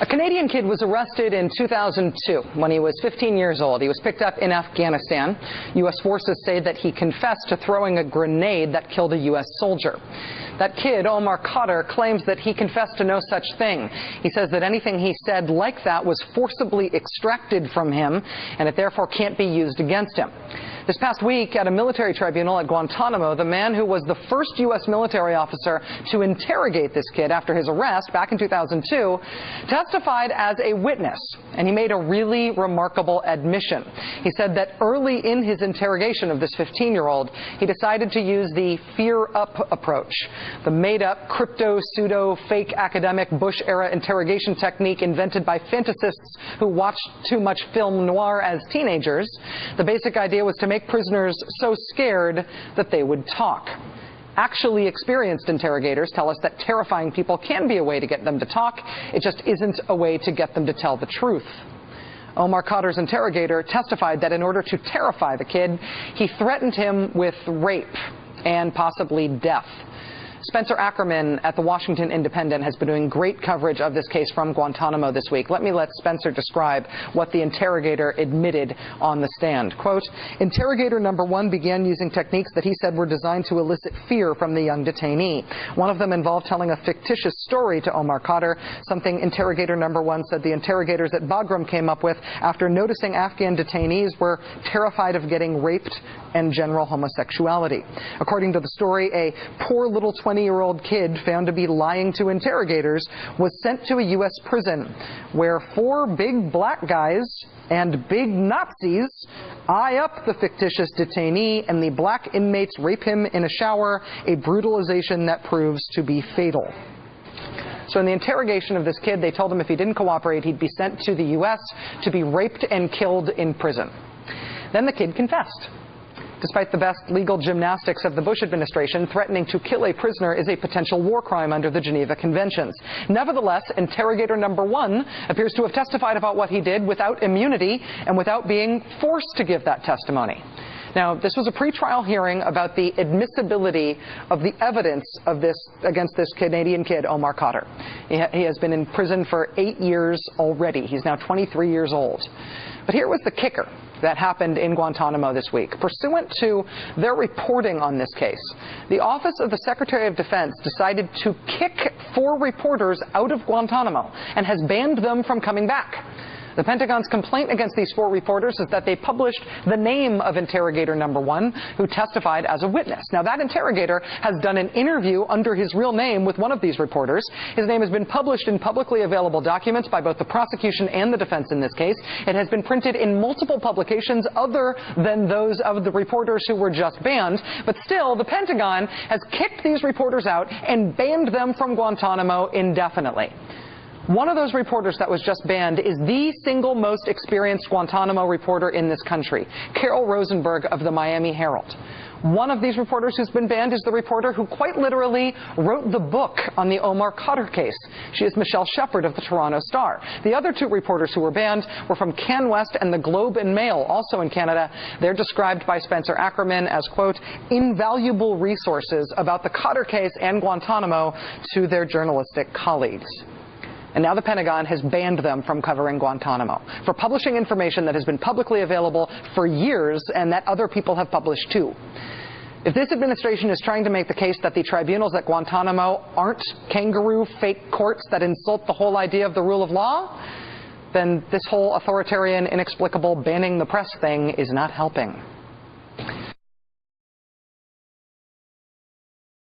A Canadian kid was arrested in 2002 when he was 15 years old. He was picked up in Afghanistan. U.S. forces say that he confessed to throwing a grenade that killed a U.S. soldier. That kid, Omar Khadr, claims that he confessed to no such thing. He says that anything he said like that was forcibly extracted from him, and it therefore can't be used against him. This past week, at a military tribunal at Guantanamo, the man who was the first U.S. military officer to interrogate this kid after his arrest back in 2002 testified as a witness, and he made a really remarkable admission. He said that early in his interrogation of this 15-year-old, he decided to use the fear-up approach, the made-up, crypto, pseudo, fake academic Bush-era interrogation technique invented by fantasists who watched too much film noir as teenagers. The basic idea was to make prisoners so scared that they would talk. Actually experienced interrogators tell us that terrifying people can be a way to get them to talk. It just isn't a way to get them to tell the truth. Omar Khadr's interrogator testified that in order to terrify the kid, he threatened him with rape and possibly death. Spencer Ackerman at the Washington Independent has been doing great coverage of this case from Guantanamo this week. Let me let Spencer describe what the interrogator admitted on the stand. Quote, interrogator number one began using techniques that he said were designed to elicit fear from the young detainee. One of them involved telling a fictitious story to Omar Khadr, something interrogator number one said the interrogators at Bagram came up with after noticing Afghan detainees were terrified of getting raped and general homosexuality. According to the story, a poor little 20-year-old kid found to be lying to interrogators was sent to a U.S. prison where four big black guys and big Nazis eye up the fictitious detainee, and the black inmates rape him in a shower, a brutalization that proves to be fatal. So in the interrogation of this kid, they told him if he didn't cooperate, he'd be sent to the U.S. to be raped and killed in prison. Then the kid confessed. Despite the best legal gymnastics of the Bush administration, threatening to kill a prisoner is a potential war crime under the Geneva Conventions. Nevertheless, interrogator number one appears to have testified about what he did without immunity and without being forced to give that testimony. Now, this was a pretrial hearing about the admissibility of the evidence of this against this Canadian kid, Omar Khadr. He has been in prison for 8 years already. He's now 23 years old. But here was the kicker that happened in Guantanamo this week. Pursuant to their reporting on this case, the Office of the Secretary of Defense decided to kick 4 reporters out of Guantanamo and has banned them from coming back. The Pentagon's complaint against these 4 reporters is that they published the name of interrogator number one, who testified as a witness. Now, that interrogator has done an interview under his real name with one of these reporters. His name has been published in publicly available documents by both the prosecution and the defense in this case. It has been printed in multiple publications other than those of the reporters who were just banned. But still, the Pentagon has kicked these reporters out and banned them from Guantanamo indefinitely. One of those reporters that was just banned is the single most experienced Guantanamo reporter in this country, Carol Rosenberg of the Miami Herald. One of these reporters who's been banned is the reporter who quite literally wrote the book on the Omar Khadr case. She is Michelle Shepard of the Toronto Star. The other 2 reporters who were banned were from CanWest and the Globe and Mail, also in Canada. They're described by Spencer Ackerman as, quote, invaluable resources about the Khadr case and Guantanamo to their journalistic colleagues. And now the Pentagon has banned them from covering Guantanamo for publishing information that has been publicly available for years and that other people have published too. If this administration is trying to make the case that the tribunals at Guantanamo aren't kangaroo fake courts that insult the whole idea of the rule of law, then this whole authoritarian, inexplicable banning the press thing is not helping.